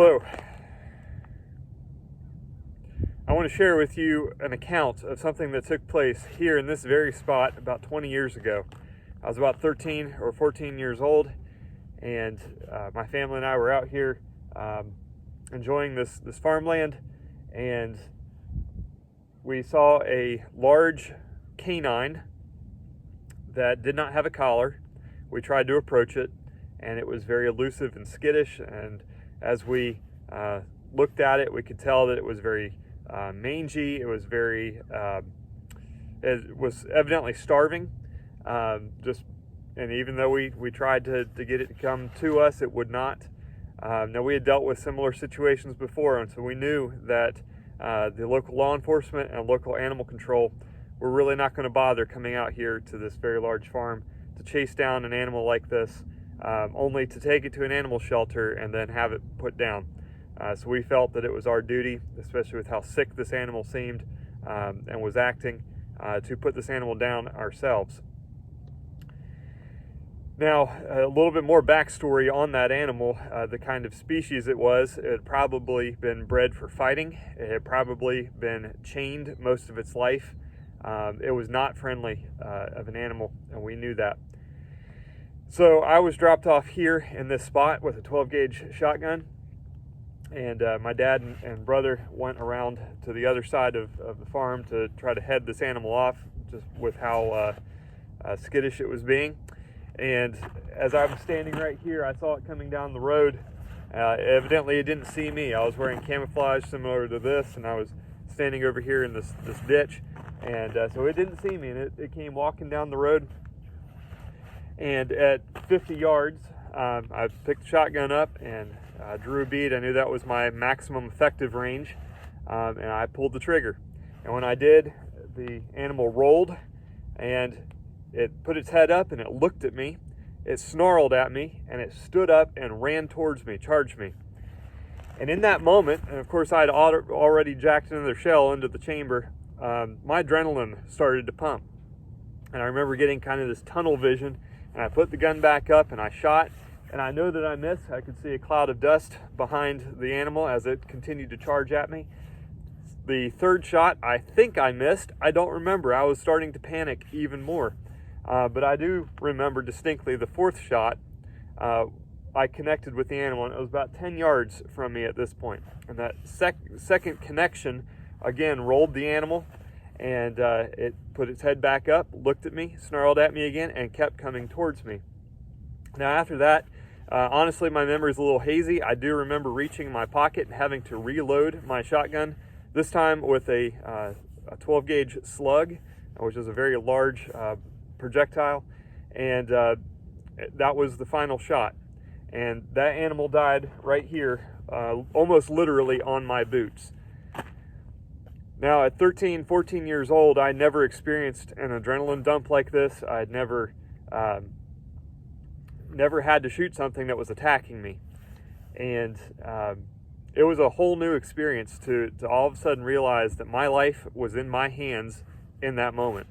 Hello. I want to share with you an account of something that took place here in this very spot about 20 years ago. I was about 13 or 14 years old, and my family and I were out here enjoying this farmland, and we saw a large canine that did not have a collar. We tried to approach it, and it was very elusive and skittish, and as we looked at it, we could tell that it was very mangy. It was it was evidently starving. And even though we tried to get it to come to us, it would not. Now, we had dealt with similar situations before, and so we knew that the local law enforcement and local animal control were really not going to bother coming out here to this very large farm to chase down an animal like this, only to take it to an animal shelter and then have it put down. So we felt that it was our duty, especially with how sick this animal seemed and was acting, to put this animal down ourselves. Now, a little bit more backstory on that animal, the kind of species it was. It had probably been bred for fighting. It had probably been chained most of its life. It was not friendly of an animal, and we knew that. So I was dropped off here in this spot with a 12-gauge shotgun, and my dad and brother went around to the other side of the farm to try to head this animal off, just with how skittish it was being. And as I was standing right here, I saw it coming down the road. Evidently, it didn't see me. I was wearing camouflage similar to this, and I was standing over here in this ditch. And so it didn't see me, and it came walking down the road. And at 50 yards, I picked the shotgun up and drew a bead. I knew that was my maximum effective range, and I pulled the trigger. And when I did, the animal rolled, and it put its head up and it looked at me, it snarled at me, and it stood up and ran towards me, charged me. And in that moment, and of course I had already jacked another shell into the chamber, my adrenaline started to pump. And I remember getting kind of this tunnel vision, and I put the gun back up and I shot, and I know that I missed. I could see a cloud of dust behind the animal as it continued to charge at me. The third shot, I think I missed. I don't remember. I was starting to panic even more. But I do remember distinctly the fourth shot. I connected with the animal, and it was about 10 yards from me at this point. And that second connection, again, rolled the animal, and it put its head back up, looked at me, snarled at me again, and kept coming towards me. Now, after that, honestly, my memory is a little hazy. I do remember reaching in my pocket and having to reload my shotgun, this time with a 12-gauge slug, which is a very large projectile, and that was the final shot. And that animal died right here, almost literally on my boots. Now, at 13, 14 years old, I never experienced an adrenaline dump like this. I'd never had to shoot something that was attacking me. And it was a whole new experience to all of a sudden realize that my life was in my hands in that moment.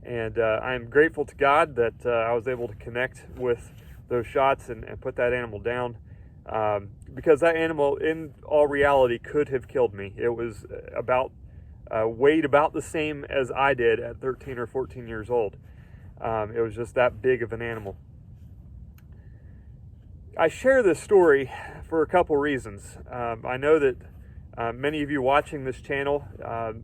And I'm grateful to God that I was able to connect with those shots and put that animal down, because that animal, in all reality, could have killed me. It was weighed about the same as I did at 13 or 14 years old. It was just that big of an animal. I share this story for a couple reasons. I know that many of you watching this channel,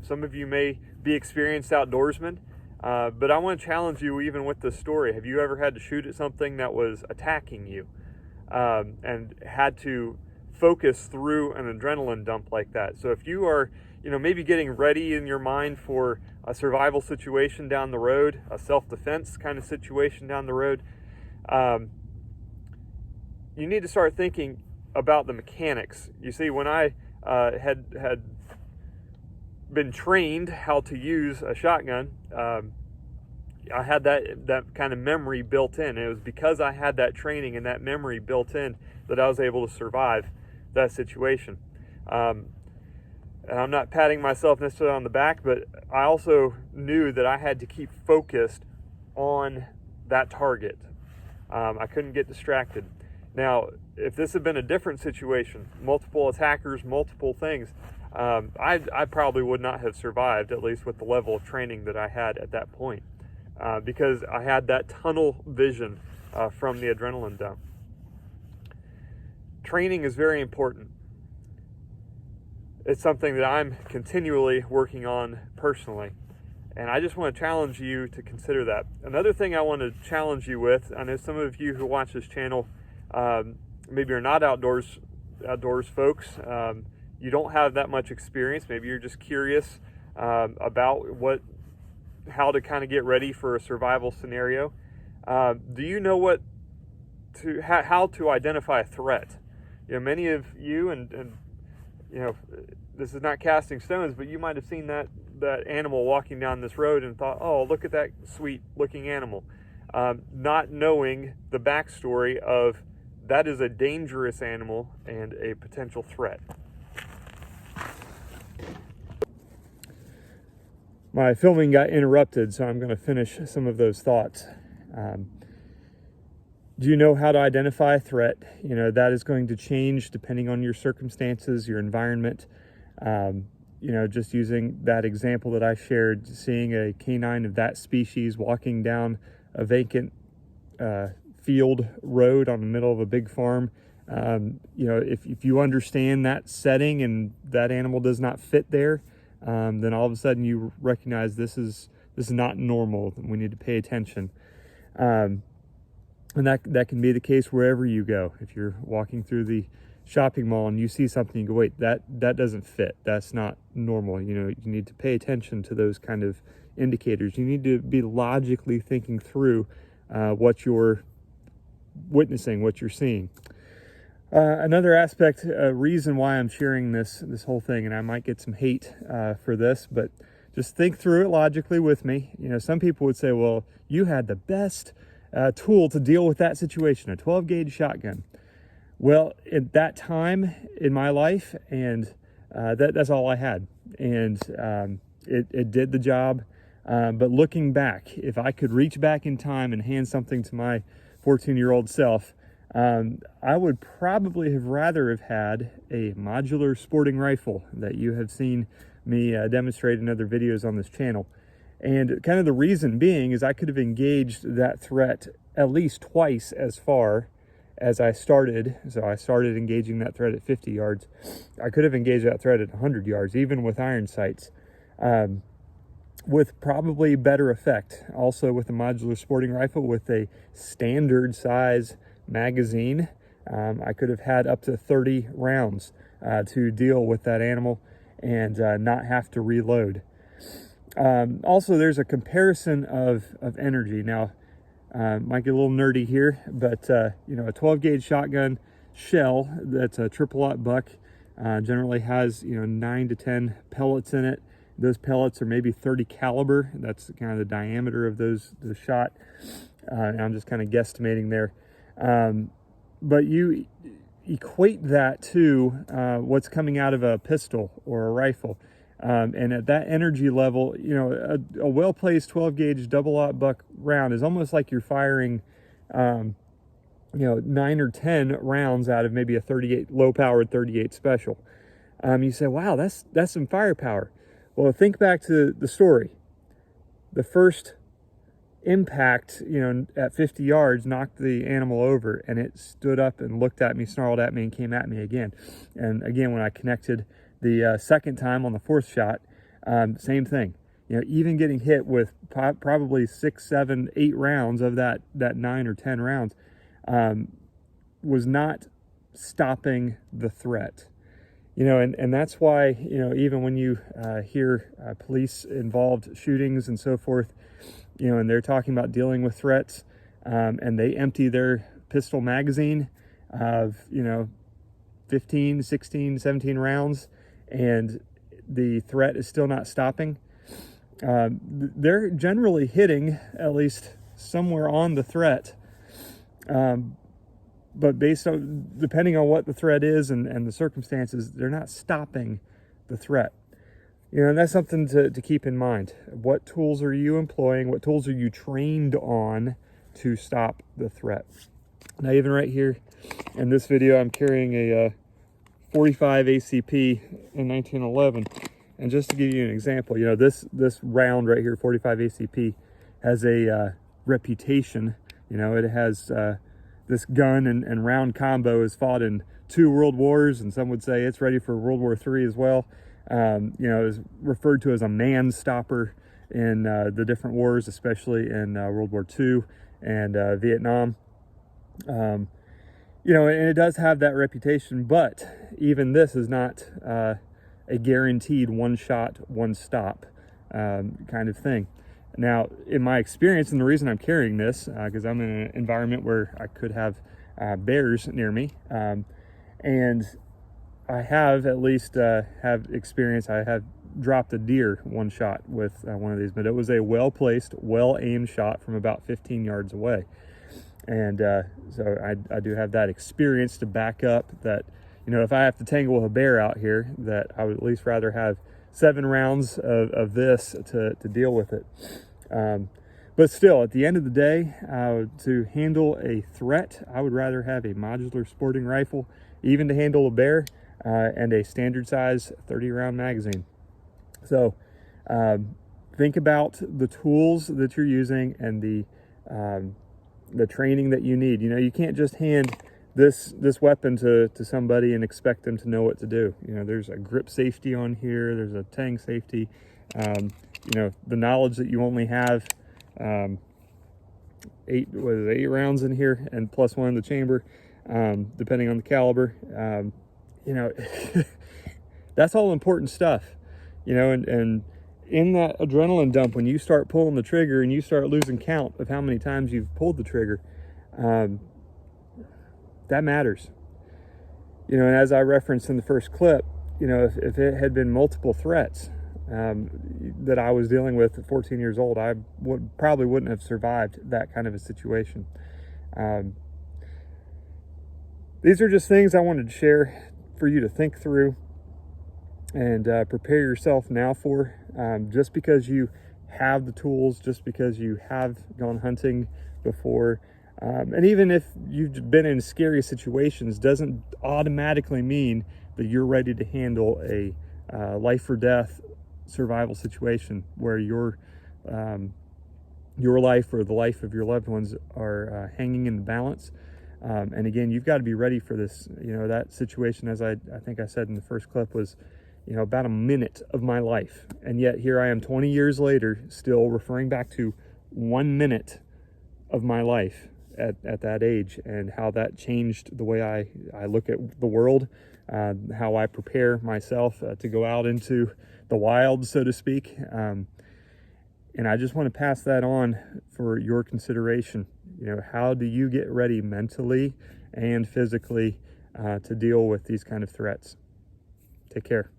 some of you may be experienced outdoorsmen, but I want to challenge you even with this story. Have you ever had to shoot at something that was attacking you and had to focus through an adrenaline dump like that? So if you are, maybe getting ready in your mind for a survival situation down the road, a self-defense kind of situation down the road, you need to start thinking about the mechanics. You see, when I had been trained how to use a shotgun, I had that kind of memory built in. And it was because I had that training and that memory built in that I was able to survive that situation. And I'm not patting myself necessarily on the back, but I also knew that I had to keep focused on that target. I couldn't get distracted. Now, if this had been a different situation, multiple attackers, multiple things, I probably would not have survived, at least with the level of training that I had at that point, because I had that tunnel vision from the adrenaline dump. Training is very important. It's something that I'm continually working on personally. And I just want to challenge you to consider that. Another thing I want to challenge you with, I know some of you who watch this channel, maybe you're not outdoors folks. You don't have that much experience. Maybe you're just curious about how to kind of get ready for a survival scenario. Do you know how to identify a threat? Many of you, and this is not casting stones, but you might have seen that animal walking down this road and thought, oh, look at that sweet looking animal. Not knowing the backstory of that is a dangerous animal and a potential threat. My filming got interrupted, so I'm going to finish some of those thoughts. Do you know how to identify a threat? That is going to change depending on your circumstances, your environment. Just using that example that I shared, seeing a canine of that species walking down a vacant field road on the middle of a big farm. If you understand that setting and that animal does not fit there, then all of a sudden you recognize this is not normal. We need to pay attention. And that can be the case wherever you go. If you're walking through the shopping mall and you see something, you go, wait, that doesn't fit. That's not normal. You need to pay attention to those kind of indicators. You need to be logically thinking through what you're witnessing, what you're seeing. Another aspect, reason why I'm sharing this whole thing, and I might get some hate for this, but just think through it logically with me. Some people would say, well, you had the best tool to deal with that situation, a 12 gauge shotgun. Well, at that time in my life, and that's all I had, and it did the job. But looking back, if I could reach back in time and hand something to my 14-year-old self, I would probably have rather have had a modular sporting rifle that you have seen me demonstrate in other videos on this channel. And kind of the reason being is I could have engaged that threat at least twice as far as I started. So I started engaging that threat at 50 yards. I could have engaged that threat at 100 yards, even with iron sights, with probably better effect. Also with a modular sporting rifle with a standard size magazine, I could have had up to 30 rounds to deal with that animal and not have to reload. Also, there's a comparison of energy. Now, might get a little nerdy here, but a 12 gauge shotgun shell that's a triple-aught buck generally has 9 to 10 pellets in it. Those pellets are maybe 30 caliber. That's kind of the diameter of the shot. And I'm just kind of guesstimating there. But you equate that to what's coming out of a pistol or a rifle. And at that energy level, a well-placed 12 gauge double-aught buck round is almost like you're firing, 9 or 10 rounds out of maybe a 38 low-powered 38 special. You say, wow, that's some firepower. Well, think back to the story. The first impact, at 50 yards knocked the animal over, and it stood up and looked at me, snarled at me, and came at me again. And again, when I connected the second time on the fourth shot, same thing. Even getting hit with probably 6, 7, 8 rounds of that 9 or 10 rounds was not stopping the threat. And that's why, even when you hear police involved shootings and so forth, and they're talking about dealing with threats, and they empty their pistol magazine of, 15, 16, 17 rounds, and the threat is still not stopping, they're generally hitting at least somewhere on the threat. But depending on what the threat is and the circumstances, they're not stopping the threat. And that's something to keep in mind. What tools are you employing? What tools are you trained on to stop the threat? Now, even right here in this video, I'm carrying a 45 ACP in 1911. And just to give you an example, you know, this round right here, 45 ACP, has a reputation. You know, it has this gun and round combo is fought in 2 world wars, and some would say it's ready for World War III as well. You know, is referred to as a man stopper in the different wars, especially in World War II and Vietnam. You know, and it does have that reputation, but even this is not a guaranteed one shot, one stop kind of thing. Now, in my experience, and the reason I'm carrying this, because I'm in an environment where I could have bears near me, and I have at least have experience. I have dropped a deer one shot with one of these, but it was a well-placed, well-aimed shot from about 15 yards away. And so I do have that experience to back up that, you know, if I have to tangle with a bear out here, that I would at least rather have 7 rounds of this to deal with it. But still, at the end of the day, to handle a threat, I would rather have a modular sporting rifle, even to handle a bear, and a standard size 30-round magazine. So think about the tools that you're using and the training that you need. You know, you can't just hand this weapon to somebody and expect them to know what to do. You know, there's a grip safety on here, there's a tang safety. You know, the knowledge that you only have 8 rounds in here and plus 1 in the chamber, depending on the caliber. You know, that's all important stuff. You know, and in that adrenaline dump, when you start pulling the trigger and you start losing count of how many times you've pulled the trigger, that matters. You know, and as I referenced in the first clip, you know, if it had been multiple threats that I was dealing with at 14 years old, I probably wouldn't have survived that kind of a situation. These are just things I wanted to share for you to think through and prepare yourself now for. Just because you have the tools, just because you have gone hunting before, and even if you've been in scary situations, doesn't automatically mean that you're ready to handle a life or death survival situation where your life or the life of your loved ones are hanging in the balance. And again, you've got to be ready for this. You know, that situation, as I think I said in the first clip, was, you know, about a minute of my life. And yet here I am 20 years later, still referring back to 1 minute of my life at that age, and how that changed the way I look at the world, how I prepare myself to go out into the wild, so to speak. And I just want to pass that on for your consideration. You know, how do you get ready mentally and physically to deal with these kind of threats? Take care.